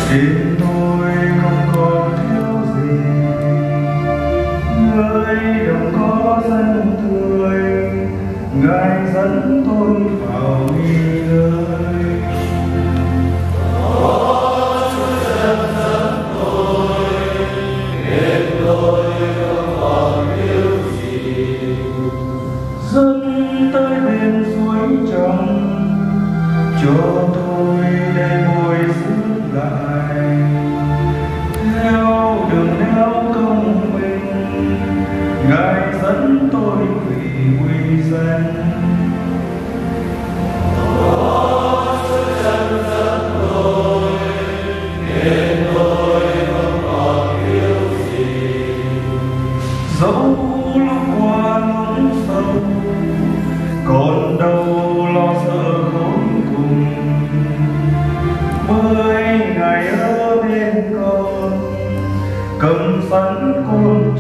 Trên tôi không còn thiếu gì, người đồng có dân tươi, Ngài dẫn tôi vào nghỉ ngơi. Có Chúa dẫn tôi, nên tôi không còn thiếu gì. Dẫn tới bên suối trong, cho tôi để bồi dưỡng lại theo đường nẻo công bình. Ngài dẫn tôi vì quy danh. Có Chúa dẫn tôi, nên tôi không còn thiếu gì. Dẫu lúc qua lúc sâu, còn đâu lo sợ khốn cùng, bởi Ngài ở bên con, cầm sẵn côn